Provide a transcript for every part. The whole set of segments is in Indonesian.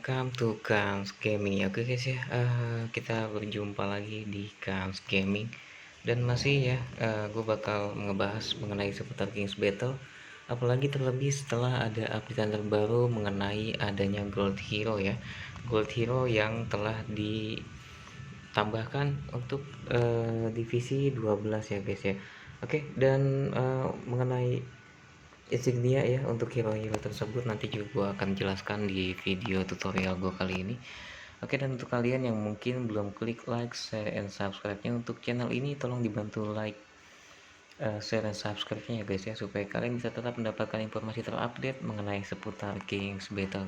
welcome to Kans Gaming ya. Oke guys ya, kita berjumpa lagi di Kans Gaming. Dan masih ya, gue bakal ngebahas mengenai seputar King's Battle. Apalagi terlebih setelah ada update terbaru mengenai adanya Gold Hero ya. Gold Hero yang telah ditambahkan untuk divisi 12 ya guys ya. Oke, dan mengenai insignia ya untuk hero-hero tersebut nanti juga gue akan jelaskan di video tutorial gue kali ini. Oke, dan untuk kalian yang mungkin belum klik like, share, and subscribe-nya untuk channel ini, tolong dibantu like, share, dan subscribe-nya ya guys ya, supaya kalian bisa tetap mendapatkan informasi terupdate mengenai seputar King's Battle.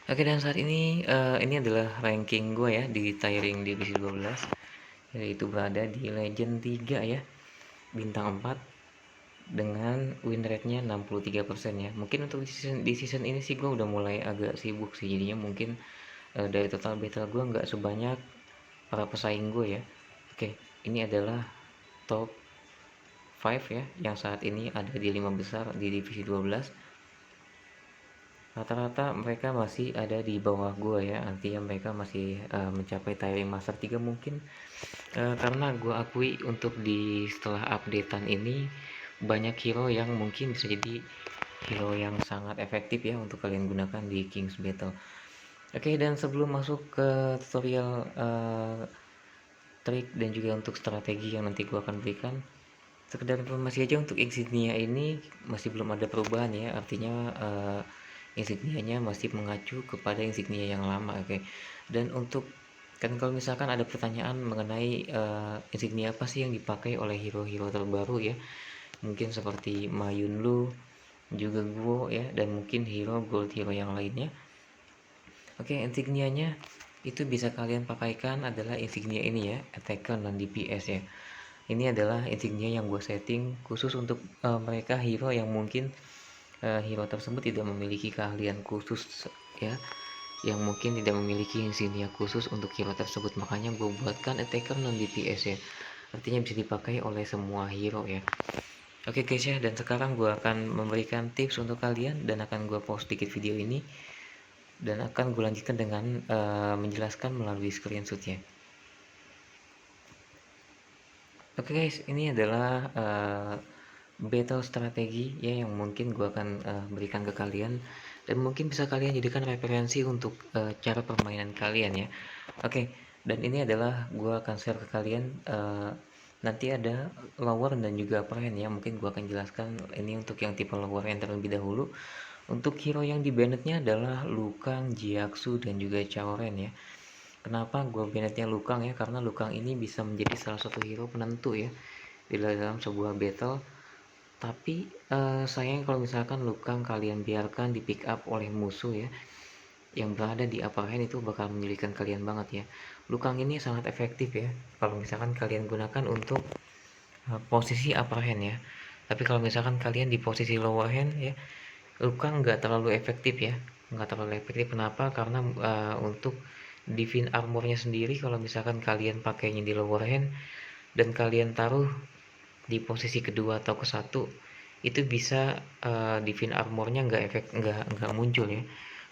Oke, dan saat ini adalah ranking gue ya di tiering divisi 12, yaitu berada di legend 3 ya, bintang 4, dengan win rate-nya 63% ya. Mungkin untuk di season ini sih gue udah mulai agak sibuk sih, jadinya mungkin dari total battle gue nggak sebanyak para pesaing gue ya. Oke, ini adalah top 5 ya, yang saat ini ada di 5 besar di divisi 12. Rata-rata mereka masih ada di bawah gue ya, artinya mereka masih mencapai tiering master 3 mungkin. Karena gue akui untuk di setelah updatean ini banyak hero yang mungkin bisa jadi hero yang sangat efektif ya untuk kalian gunakan di King's Battle. Oke, dan sebelum masuk ke tutorial trik dan juga untuk strategi yang nanti gue akan berikan, sekedar informasi aja untuk insignia ini masih belum ada perubahan ya, artinya insignianya masih mengacu kepada insignia yang lama. Oke, dan untuk kan kalau misalkan ada pertanyaan mengenai insignia apa sih yang dipakai oleh hero-hero terbaru ya, mungkin seperti Mayunlu, juga Guo ya, dan mungkin hero gold hero yang lainnya. Oke, insignianya itu bisa kalian pakaikan adalah insignia ini ya, attacker dan DPS ya. Ini adalah insignia yang gue setting khusus untuk mereka hero yang mungkin hero tersebut tidak memiliki keahlian khusus ya, yang mungkin tidak memiliki insignia khusus untuk hero tersebut. Makanya gue buatkan attacker non DPS ya, artinya bisa dipakai oleh semua hero ya. Oke guys ya, dan sekarang gue akan memberikan tips untuk kalian dan akan gue post sedikit video ini dan akan gue lanjutkan dengan menjelaskan melalui screenshot ya. Oke guys, ini adalah battle strategi ya yang mungkin gue akan berikan ke kalian dan mungkin bisa kalian jadikan referensi untuk cara permainan kalian ya. Oke, dan ini adalah gue akan share ke kalian nanti ada lower dan juga upper hand ya. Mungkin gue akan jelaskan ini untuk yang tipe lower hand terlebih dahulu. Untuk hero yang di bannednya adalah Lukang, Jiaksu, dan juga Chaoren ya. Kenapa gue bannednya Lukang ya? Karena Lukang ini bisa menjadi salah satu hero penentu ya di dalam sebuah battle. Tapi sayang kalau misalkan Lukang kalian biarkan di pick up oleh musuh ya, yang berada di upper hand itu bakal menyulitkan kalian banget ya. Lukang ini sangat efektif ya kalau misalkan kalian gunakan untuk posisi upper hand ya. Tapi kalau misalkan kalian di posisi lower hand ya, Lukang nggak terlalu efektif ya, nggak terlalu efektif. Kenapa? Karena untuk divine armornya sendiri kalau misalkan kalian pakainya di lower hand dan kalian taruh di posisi kedua atau ke satu, itu bisa divine armornya nggak muncul ya,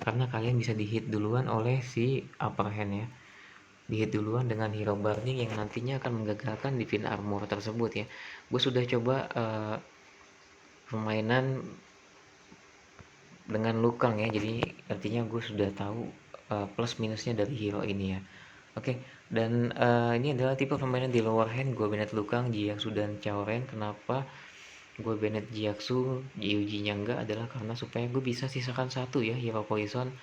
karena kalian bisa dihit duluan oleh si upper hand ya, dihit duluan dengan hero burning yang nantinya akan menggagalkan divine armor tersebut ya. Gue sudah coba permainan dengan Lukang ya, jadi artinya gue sudah tahu plus minusnya dari hero ini ya. Oke, dan ini adalah tipe permainan di lower hand. Gue banned Lukang, Jiaksu, dan Chaoren. Kenapa gue banned Jiaksu, Jiuji nya enggak adalah karena supaya gue bisa sisakan satu ya hero poison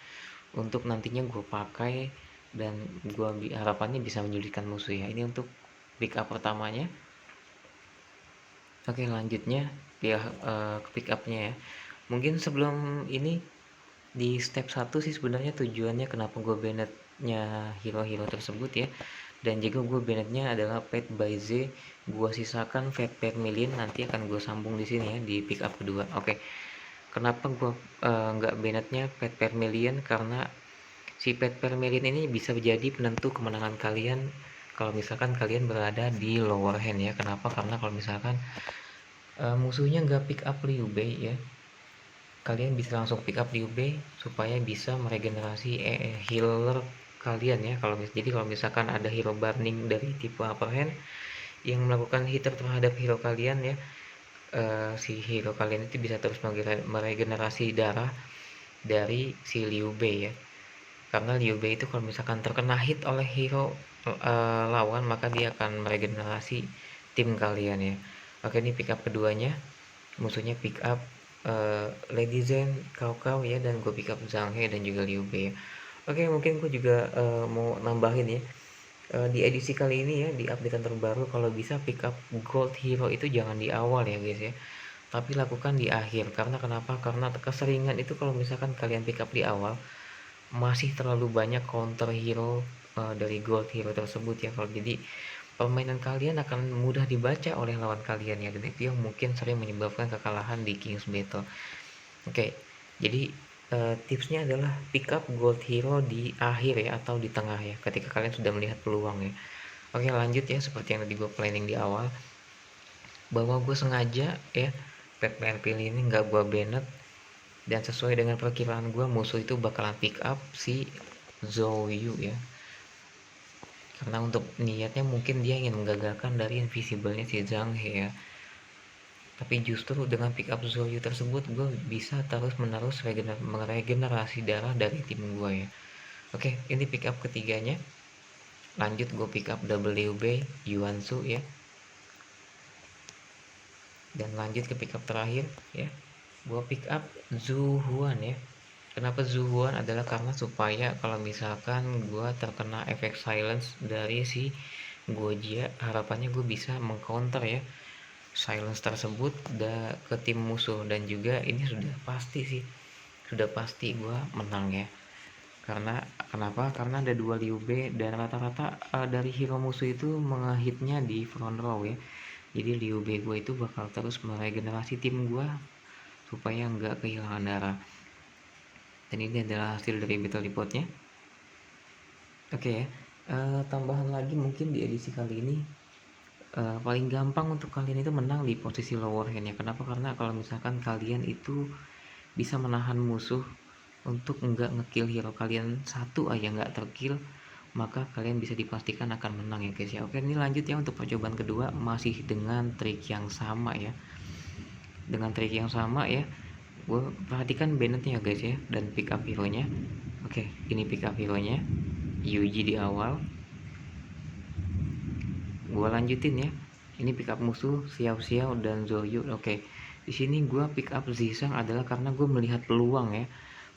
untuk nantinya gue pakai dan gue harapannya bisa menyulitkan musuh ya. Ini untuk pick up pertamanya. Oke, lanjutnya dia ke pick upnya ya. Mungkin sebelum ini di step 1 sih sebenarnya tujuannya kenapa gue bannednya hero-hero tersebut ya, dan juga gue bannednya adalah Pet by Z. Gue sisakan Fat Vermilion, nanti akan gue sambung di sini ya di pick up kedua. Oke, kenapa gue nggak bannednya Pet Vermilion? Karena si Pet Vermilion ini bisa menjadi penentu kemenangan kalian kalau misalkan kalian berada di lower hand ya. Kenapa? Karena kalau misalkan musuhnya nggak pick up Liu Bei ya, kalian bisa langsung pick up Liu Bei supaya bisa meregenerasi healer kalian ya. Kalau misalkan ada hero burning dari tipe upper hand yang melakukan hitter terhadap hero kalian ya, si hero kalian itu bisa terus meregenerasi darah dari si Liu Bei ya. Karena Liu Bei itu kalau misalkan terkena hit oleh hero lawan, maka dia akan meregenerasi tim kalian ya. Oke, ini pick up keduanya, musuhnya pick up Lady Zen, Cao Cao ya, dan gue pick up Zhang He dan juga Liu Bei ya. Oke, mungkin gue juga mau nambahin ya, di edisi kali ini ya, di update terbaru, kalau bisa pick up gold hero itu jangan di awal ya guys ya, tapi lakukan di akhir. Karena kenapa? Karena keseringan itu kalau misalkan kalian pick up di awal, masih terlalu banyak counter hero dari gold hero tersebut ya. Kalau jadi permainan kalian akan mudah dibaca oleh lawan kalian ya, dan itu yang mungkin sering menyebabkan kekalahan di King's Battle. Oke, jadi tipsnya adalah pick up gold hero di akhir ya, atau di tengah ya, ketika kalian sudah melihat peluang ya. Oke, lanjut ya, seperti yang tadi gue planning di awal, bahwa gue sengaja ya pilih ini nggak gue banned, dan sesuai dengan perkiraan gue, musuh itu bakalan pick up si Zhou Yu ya, karena untuk niatnya mungkin dia ingin menggagalkan dari invisible-nya si Zhang He ya. Tapi justru dengan pick up Zhou Yu tersebut, gue bisa terus menerus meregenerasi darah dari tim gue ya. Oke, ini pick up ketiganya. Lanjut, gue pick up WB Yuan Su ya, dan lanjut ke pick up terakhir ya, gue pick up Zhu Huan ya. Kenapa Zhu Huan? Adalah karena supaya kalau misalkan gue terkena efek silence dari si Gojia, harapannya gue bisa mengcounter ya silence tersebut ke tim musuh. Dan juga ini sudah pasti sih, sudah pasti gue menang ya. Karena kenapa? Karena ada 2 Liu Bei, dan rata-rata dari hero musuh itu mengehitnya di front row ya. Jadi Liu Bei gue itu bakal terus meregenerasi tim gue supaya nggak kehilangan darah. Dan ini adalah hasil dari battle reportnya. Oke ya, tambahan lagi mungkin di edisi kali ini, paling gampang untuk kalian itu menang di posisi lower hand ya. Kenapa? Karena kalau misalkan kalian itu bisa menahan musuh untuk nggak ngekill hero kalian satu aja nggak terkill, maka kalian bisa dipastikan akan menang ya guys ya. Oke, ini lanjut ya untuk percobaan kedua, masih dengan trik yang sama ya. Dengan trik yang sama ya, gue perhatikan bannetnya ya guys ya, dan pick up hero nya. Oke, ini pick up hero nya Yuji di awal. Gue lanjutin ya, ini pick up musuh Xiao Xiao dan Zoyu. Oke, di sini gue pick up Zisang adalah karena gue melihat peluang ya.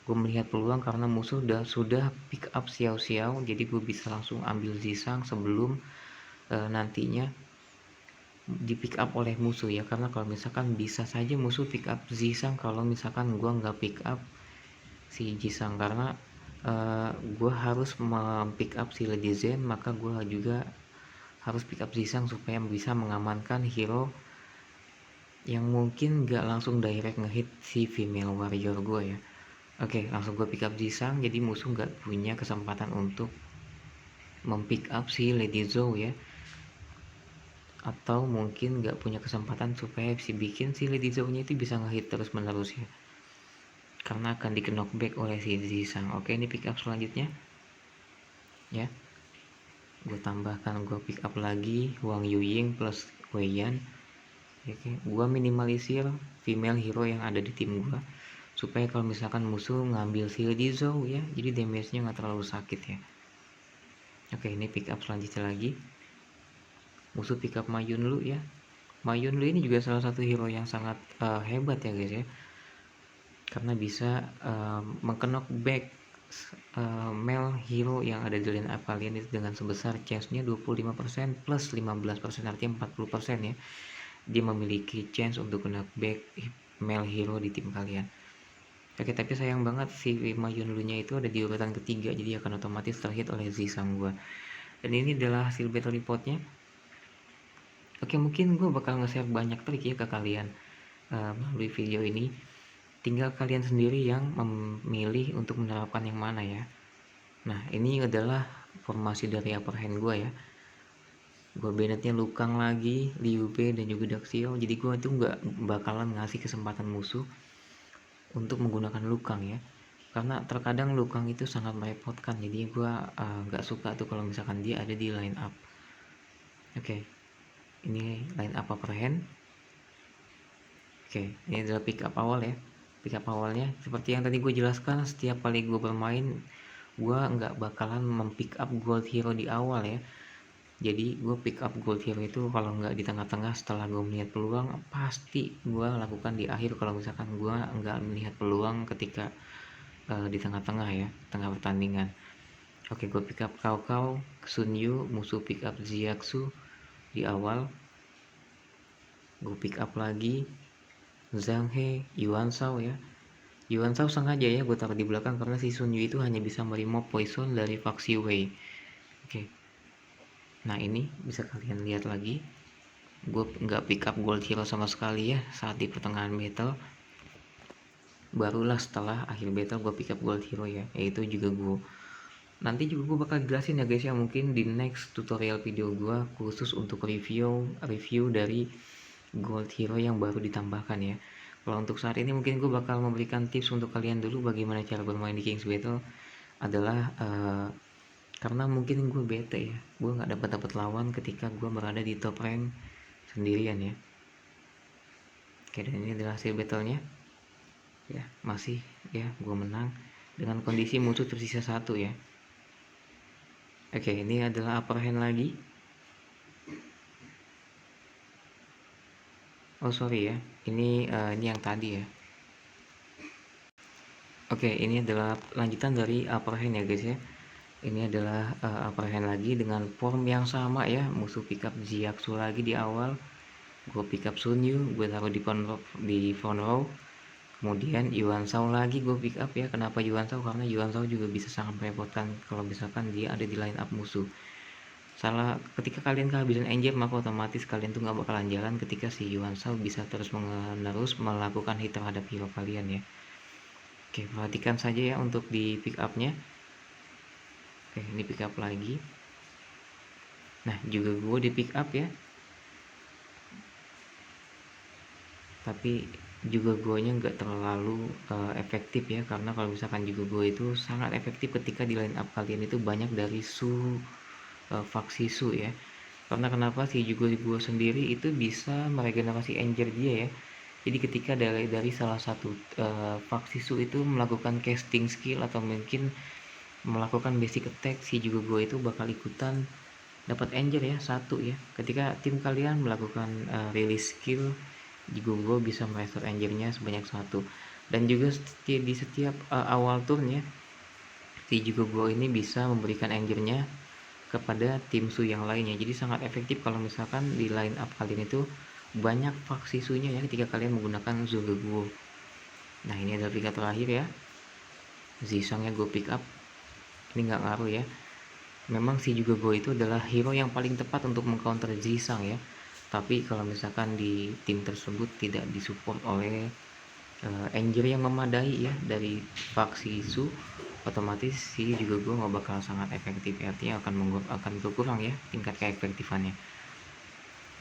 Gue melihat peluang karena musuh sudah pick up Xiao Xiao, jadi gue bisa langsung ambil Zisang sebelum nantinya di pick up oleh musuh ya. Karena kalau misalkan bisa saja musuh pick up Zisang kalau misalkan gue nggak pick up si Jisang, karena gue harus pick up si Lady Zen, maka gue juga harus pick up Zisang supaya bisa mengamankan hero yang mungkin nggak langsung direct ngehit si female warrior gue ya. Oke, langsung gue pick up Zisang, jadi musuh nggak punya kesempatan untuk mempick up si Lady Zhou ya, atau mungkin nggak punya kesempatan supaya bikin si Lady Zhou nya itu bisa ngehit terus menerus ya, karena akan di knockback oleh si Zisang. Oke, ini pick up selanjutnya ya, gue tambahkan, gue pick up lagi Wang Yuying plus Wei Yan. Oke, gue minimalisir female hero yang ada di tim gue supaya kalau misalkan musuh ngambil si Lady Zhou ya, jadi damage nya nggak terlalu sakit ya. Oke, ini pick up selanjutnya lagi, musuh pick up Ma Yunlu ya. Ma Yunlu ini juga salah satu hero yang sangat hebat ya guys ya, karena bisa mengknock back male hero yang ada di line up kalian itu dengan sebesar chance nya 25% plus 15%, artinya 40% ya. Dia memiliki chance untuk knock back male hero di tim kalian. Oke, tapi sayang banget si Ma Yunlu nya itu ada di urutan ketiga, jadi akan otomatis terhit oleh Zisang gua. Dan ini adalah hasil battle reportnya. Oke, mungkin gue bakal nge-share banyak trik ya ke kalian melalui video ini. Tinggal kalian sendiri yang memilih untuk menerapkan yang mana ya. Nah, ini adalah formasi dari upper hand gue ya. Gue bannednya Lukang lagi, Liu Bei dan juga Daxio. Jadi gue itu nggak bakalan ngasih kesempatan musuh untuk menggunakan Lukang ya, karena terkadang Lukang itu sangat merepotkan, jadi gue nggak suka tuh kalau misalkan dia ada di line up. Oke, ini line up upper hand. Oke, ini adalah pick up awal ya. Pick up awalnya seperti yang tadi gue jelaskan, setiap kali gue bermain gue nggak bakalan mempick up gold hero di awal ya. Jadi gue pick up gold hero itu kalau nggak di tengah-tengah, setelah gue melihat peluang pasti gue lakukan di akhir kalau misalkan gue nggak melihat peluang ketika di tengah-tengah ya, tengah pertandingan. Oke, gue pick up Cao Cao, Sun Yu, musuh pick up Jiaxu di awal. Gue pick up lagi Zhang He, Yuan Shao ya. Yuan Shao sengaja ya gue taruh di belakang karena si Sun Yu itu hanya bisa merimove poison dari faksi Wei. Oke. Nah ini bisa kalian lihat lagi, gue nggak pick up gold hero sama sekali ya saat di pertengahan battle. Barulah setelah akhir battle gue pick up gold hero ya, yaitu juga gue nanti juga gue bakal jelasin ya guys ya, mungkin di next tutorial video gue khusus untuk review dari gold hero yang baru ditambahkan ya. Kalau untuk saat ini mungkin gue bakal memberikan tips untuk kalian dulu bagaimana cara bermain di King's Battle adalah karena mungkin gue bete ya, gue nggak dapat lawan ketika gue berada di top rank sendirian ya. Oke, dan ini adalah hasil battlenya ya, masih ya gue menang dengan kondisi musuh tersisa 1 ya. Oke, ini adalah upper hand lagi. Oh sorry ya, ini yang tadi ya. Oke, ini adalah lanjutan dari upper hand ya guys ya. Ini adalah upper hand lagi dengan form yang sama ya, musuh pick up Jiaxu lagi di awal. Gue pick up Sun Yu, gue taruh di front row. Kemudian Yuan Shao lagi gue pick up ya. Kenapa Yuan Shao? Karena Yuan Shao juga bisa sangat merepotkan kalau misalkan dia ada di line up musuh. Ketika kalian kehabisan angel, maka otomatis kalian tuh nggak bakalan jalan ketika si Yuan Shao bisa terus menerus melakukan hit terhadap hero kalian ya. Oke, perhatikan saja ya untuk di pick upnya. Oke, ini pick up lagi. Nah, juga gue di pick up ya. Tapi juga gue-nya nggak terlalu efektif ya, karena kalau misalkan juga gue itu sangat efektif ketika di line up kalian itu banyak dari faksi Su ya. Karena kenapa sih, juga gue sendiri itu bisa meregenerasi Anger dia ya. Jadi ketika dari salah satu faksi Su itu melakukan casting skill atau mungkin melakukan basic attack, si juga gue itu bakal ikutan dapat Anger ya, 1 ya. Ketika tim kalian melakukan release skill, juga gue bisa merestore Angernya sebanyak 1. Dan juga di setiap awal turn ya, si juga gue ini bisa memberikan Angernya kepada tim Su yang lainnya. Jadi sangat efektif kalau misalkan di line up kalian itu banyak faksi Su-nya ya ketika kalian menggunakan Zulugu. Nah ini adalah pick up terakhir ya, Zisangnya gue pick up. Ini nggak ngaruh ya, memang si juga gue itu adalah hero yang paling tepat untuk mengcounter Zisang ya. Tapi kalau misalkan di tim tersebut tidak disupport oleh Angel yang memadai ya dari faksi Su, otomatis si juga gue nggak bakal sangat efektif, artinya akan berkurang ya tingkat keefektifannya.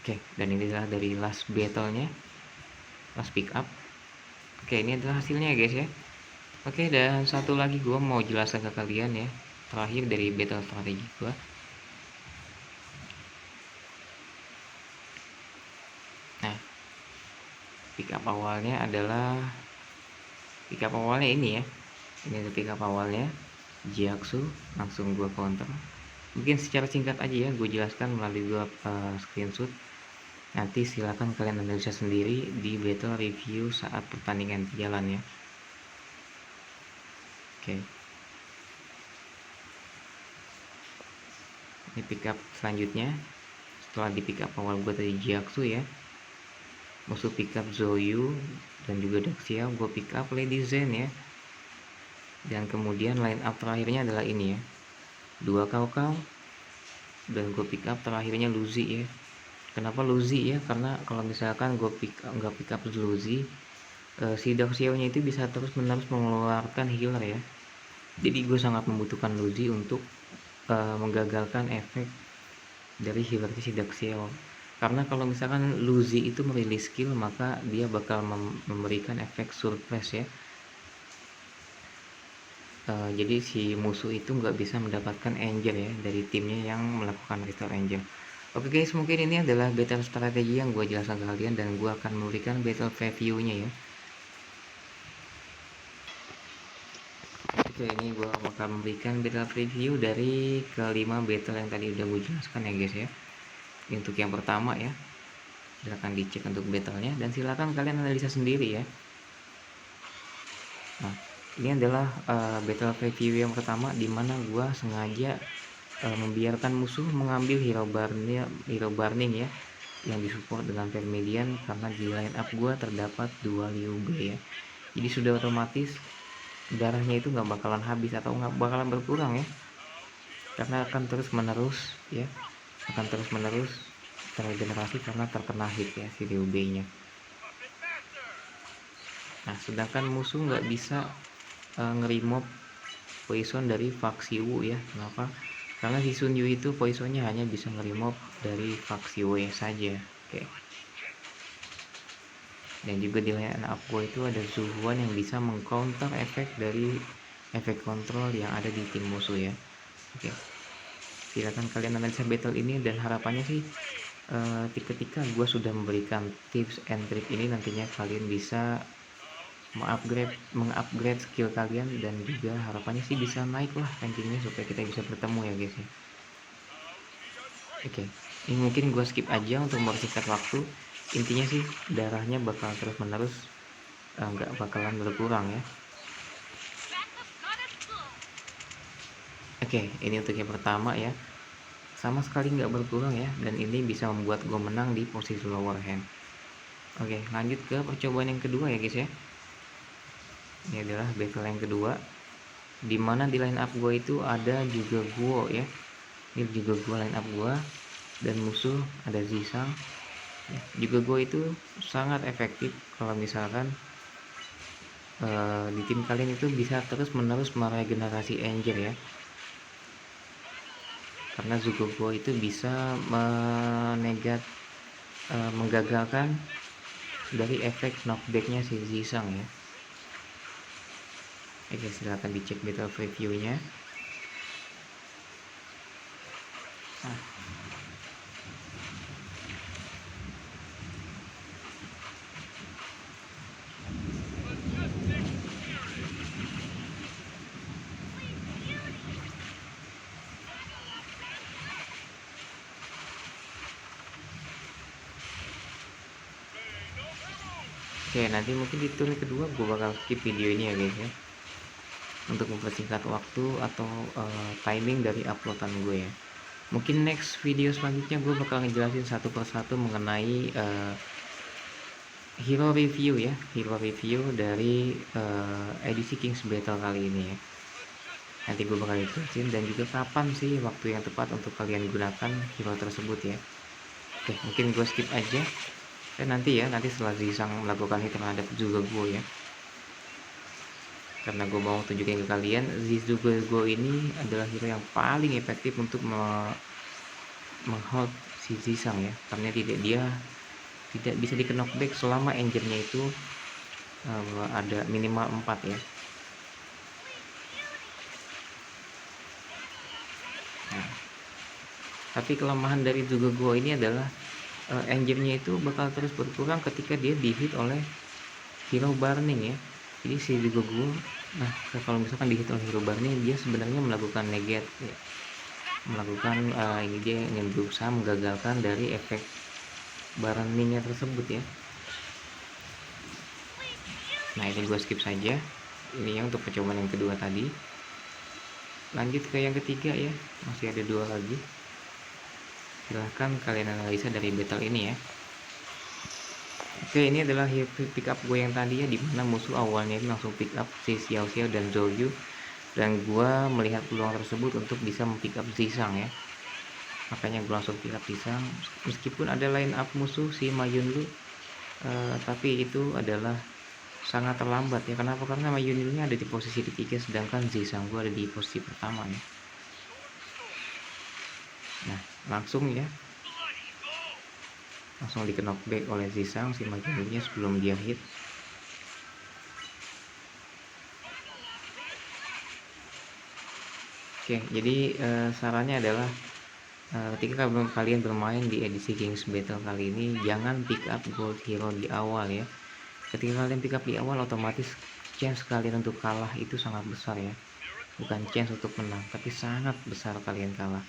Oke, dan ini adalah dari last battle-nya, last pick up. Oke, ini adalah hasilnya guys ya. Oke, dan satu lagi gue mau jelaskan ke kalian ya, terakhir dari battle strategi gue. Nah, pick up awalnya ini ya. Ini adalah pick up awalnya Jiaxu, langsung gue counter. Mungkin secara singkat aja ya gue jelaskan melalui gue screenshot. Nanti silakan kalian analisa sendiri di battle review saat pertandingan berjalan ya. Oke. Ini pick up selanjutnya. Setelah di pick up awal gue tadi Jiaxu ya, musuh pick up Zoyu dan juga Daxia, gue pick up Lady Zen ya. Dan kemudian line up terakhirnya adalah ini ya, 2 Cao Cao, dan gue pick up terakhirnya Luzi ya. Kenapa Luzi ya? Karena kalau misalkan gue nggak pick up Luzi, si Daxia-nya itu bisa terus menerus mengeluarkan healer ya. Jadi gue sangat membutuhkan Luzi untuk menggagalkan efek dari healer si Daxia. Karena kalau misalkan Luzi itu merilis skill, maka dia bakal memberikan efek surprise ya jadi si musuh itu nggak bisa mendapatkan angel ya dari timnya yang melakukan restore angel. Oke guys, mungkin ini adalah battle strategi yang gue jelaskan ke kalian, dan gue akan memberikan battle preview-nya ya. Oke, ini gue bakal memberikan battle preview dari kelima battle yang tadi udah gue jelaskan ya guys ya. Untuk yang pertama ya, silahkan dicek untuk battlenya dan silakan kalian analisa sendiri ya. Nah, ini adalah battle preview yang pertama, dimana gue sengaja membiarkan musuh mengambil hero burning ya, yang disupport dengan Vermilion, karena di line up gue terdapat 2 Liu Bei ya. Jadi sudah otomatis darahnya itu nggak bakalan habis atau nggak bakalan berkurang ya, karena akan terus menerus ya, akan terus menerus terregenerasi karena terkena hit ya si Liu Bei nya. Nah, sedangkan musuh nggak bisa nge-remove poison dari faksi Wu ya. Kenapa? Karena si Sun Yu itu poisonnya hanya bisa nge-remove dari faksi Wu saja. Oke. Dan juga di line up gue itu ada Zuhuan yang bisa mengcounter efek dari efek kontrol yang ada di tim musuh ya. Oke, silakan kalian analisa battle ini, dan harapannya sih ketika gue sudah memberikan tips and trick ini, nantinya kalian bisa mengupgrade skill kalian, dan juga harapannya sih bisa naik lah rankingnya supaya kita bisa bertemu ya guys ya. Oke, ini mungkin gue skip aja untuk mempersingkat waktu. Intinya sih darahnya bakal terus menerus, nggak bakalan berkurang ya. Oke, ini untuk yang pertama ya, sama sekali nggak berkurang ya, dan ini bisa membuat gue menang di posisi lower hand. Oke, lanjut ke percobaan yang kedua ya guys ya. Ini adalah battle yang kedua, dimana di line up gue itu ada juga Guo ya. Ini juga Guo line up gue, dan musuh ada Zisang ya. Juga Guo itu sangat efektif kalau misalkan di tim kalian itu bisa terus menerus meregenerasi angel ya, karena Zugogo itu bisa menggagalkan dari efek knockbacknya si Zisang ya. Oke, silahkan dicek battle previewnya. Oke, nanti mungkin di turn kedua gue bakal skip video ini ya guys ya, untuk mempersingkat waktu atau timing dari uploadan gue ya. Mungkin next video selanjutnya gue bakal ngejelasin satu persatu mengenai hero review ya, hero review dari edisi King's Battle kali ini ya. Nanti gue bakal jelasin, dan juga kapan sih waktu yang tepat untuk kalian gunakan hero tersebut ya. Oke, mungkin gue skip aja. Dan nanti setelah Zisang melakukan hit terhadap Zugogo ya, karena gue mau tunjukin ke kalian, Zugogo ini adalah hero yang paling efektif untuk menghold si Zisang ya, karena dia tidak bisa di knockback selama engine-nya itu ada minimal 4 ya. Nah, tapi kelemahan dari Zugogo ini adalah engine-nya itu bakal terus berkurang ketika dia dihit oleh hero burning ya. Jadi si Zugogo, nah kalau misalkan dihit oleh hero burning, dia sebenarnya melakukan negate ya, melakukan ini dia ingin berusaha menggagalkan dari efek burningnya tersebut ya. Nah, ini gue skip saja, ini yang untuk percobaan yang kedua tadi. Lanjut ke yang ketiga ya, masih ada 2 lagi. Silahkan kalian analisa dari battle ini ya. Oke, ini adalah pick up gue yang tadi ya, dimana musuh awalnya langsung pick up si Xiao Xiao dan Zhou Yu, dan gue melihat peluang tersebut untuk bisa mempick up Zisang ya, makanya gue langsung pick up Zisang, meskipun ada line up musuh si Ma Yunlu, tapi itu adalah sangat terlambat ya. Kenapa? Karena Ma Yunlu nya ada di posisi ketiga, sedangkan Zisang gue ada di posisi pertama ya. Nah, langsung di knockback oleh Zisang si Ma Yunlu nya sebelum dia hit. Oke, jadi sarannya adalah ketika kalian bermain di edisi King's Battle kali ini, jangan pick up gold hero di awal ya. Ketika kalian pick up di awal, otomatis chance kalian untuk kalah itu sangat besar ya. Bukan chance untuk menang, tapi sangat besar kalian kalah.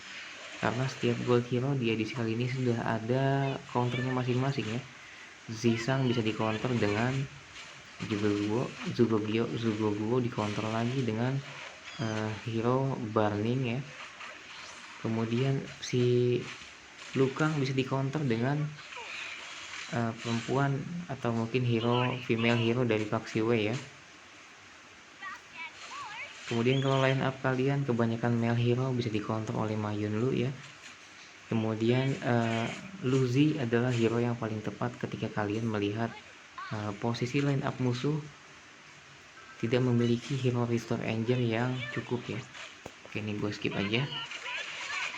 Karena setiap gold hero di edisi kali ini sudah ada counternya masing-masing ya. Zisang bisa di counter dengan Zugoguo di counter lagi dengan hero Burning ya. Kemudian si Lukang bisa di counter dengan perempuan atau mungkin female hero dari faksi W ya. Kemudian kalau line up kalian kebanyakan male hero bisa di counter oleh Ma Yunlu ya. Kemudian Luzi adalah hero yang paling tepat ketika kalian melihat posisi line up musuh tidak memiliki hero restore angel yang cukup ya. Oke, ini gue skip aja.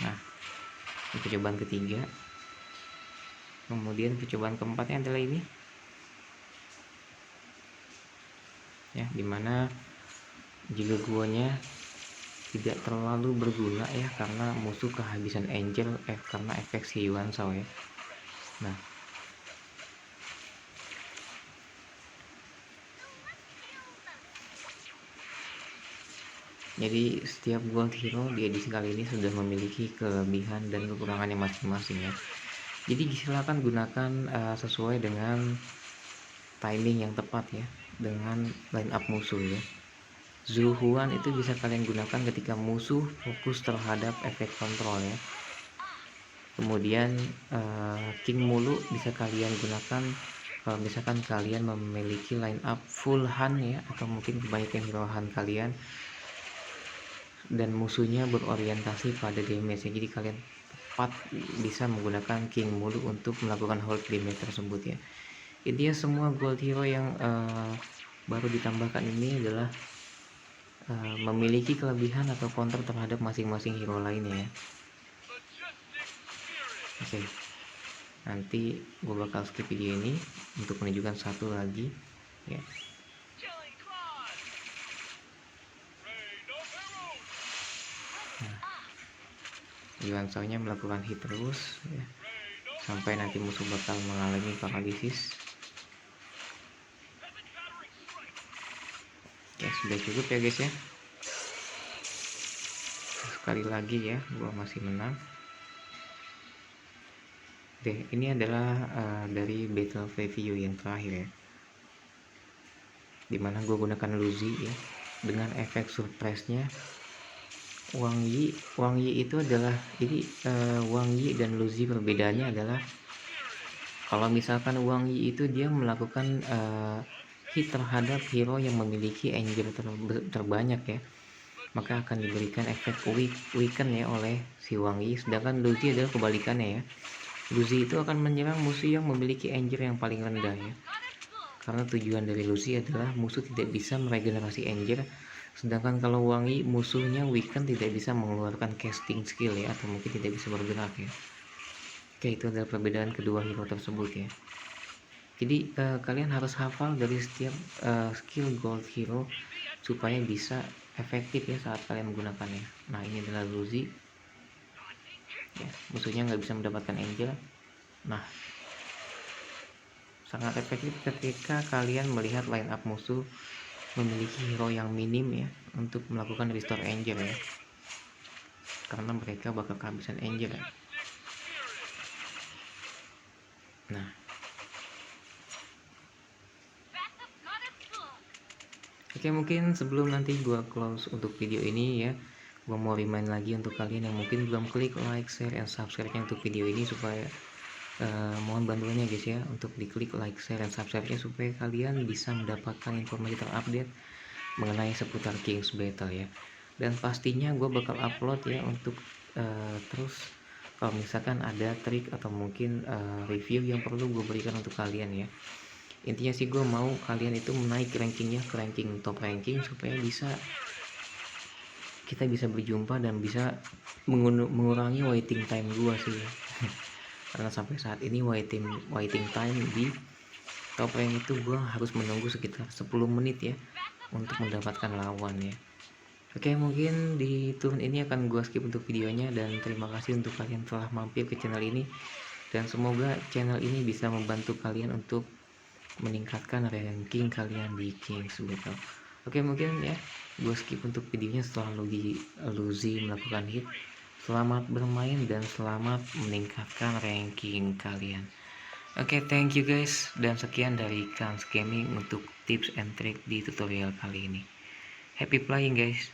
Nah, ini percobaan ketiga. Kemudian percobaan keempatnya adalah ini ya, dimana jika guanya tidak terlalu berguna ya karena musuh kehabisan angel karena efek si Yuan Shao ya. Nah, jadi setiap gold hero di edisi kali ini sudah memiliki kelebihan dan kekurangannya masing-masing ya. Jadi silakan gunakan sesuai dengan timing yang tepat ya, dengan line up musuh ya. Zhu Huan itu bisa kalian gunakan ketika musuh fokus terhadap efek kontrol ya. Kemudian King Mulu bisa kalian gunakan kalau misalkan kalian memiliki line up full Han ya, atau mungkin kebanyakan hero Han kalian dan musuhnya berorientasi pada damage ya. Jadi kalian tepat bisa menggunakan King Mulu untuk melakukan hold damage tersebut ya. Intinya semua gold hero yang baru ditambahkan ini adalah memiliki kelebihan atau counter terhadap masing-masing hero lainnya ya. Oke, nanti gue bakal skip video ini untuk menunjukkan satu lagi ya. Nah, Yuan Shao-nya melakukan hit terus ya, sampai nanti musuh bakal mengalami paralisis. Ya sudah cukup ya guys ya. Sekali lagi ya, gua masih menang. Oke, ini adalah dari battle preview yang terakhir ya, dimana gue gunakan Luzi ya dengan efek surprise-nya Wang Yi itu adalah, jadi Wang Yi dan Luzi perbedaannya adalah kalau misalkan Wang Yi itu dia melakukan hit terhadap hero yang memiliki angel terbanyak ya, maka akan diberikan efek weaken ya oleh si Wang Yi. Sedangkan Luzi adalah kebalikannya ya. Luzi itu akan menyerang musuh yang memiliki angel yang paling rendah ya, karena tujuan dari Luzi adalah musuh tidak bisa meregenerasi angel. Sedangkan kalau Wang Yi musuhnya weaken, tidak bisa mengeluarkan casting skill ya, atau mungkin tidak bisa bergerak ya. Oke, itu adalah perbedaan kedua hero tersebut ya. Jadi kalian harus hafal dari setiap skill gold hero supaya bisa efektif ya saat kalian menggunakannya. Nah, ini adalah Luzi ya, musuhnya nggak bisa mendapatkan angel. Nah, sangat efektif ketika kalian melihat line up musuh memiliki hero yang minim ya untuk melakukan restore angel ya, karena mereka bakal kehabisan angel ya. Nah, oke, mungkin sebelum nanti gua close untuk video ini ya, gua mau remind lagi untuk kalian yang mungkin belum klik like, share, and subscribe untuk video ini, supaya mohon bantuannya guys ya untuk diklik like, share, dan subscribe-nya supaya kalian bisa mendapatkan informasi terupdate mengenai seputar King's Battle ya. Dan pastinya gue bakal upload ya untuk terus kalau misalkan ada trik atau mungkin review yang perlu gue berikan untuk kalian ya. Intinya sih gue mau kalian itu menaik rankingnya ke ranking top ranking supaya kita bisa berjumpa dan bisa mengurangi waiting time gue sih karena sampai saat ini waiting time di top rank itu gue harus menunggu sekitar 10 menit ya untuk mendapatkan lawan ya. Oke, mungkin di turn ini akan gua skip untuk videonya, dan terima kasih untuk kalian telah mampir ke channel ini, dan semoga channel ini bisa membantu kalian untuk meningkatkan ranking kalian di King's Battle. Oke, mungkin ya gue skip untuk videonya setelah Luzi melakukan hit. Selamat bermain dan selamat meningkatkan ranking kalian. Oke, thank you guys, dan sekian dari Kans Gaming untuk tips and trick di tutorial kali ini. Happy playing guys.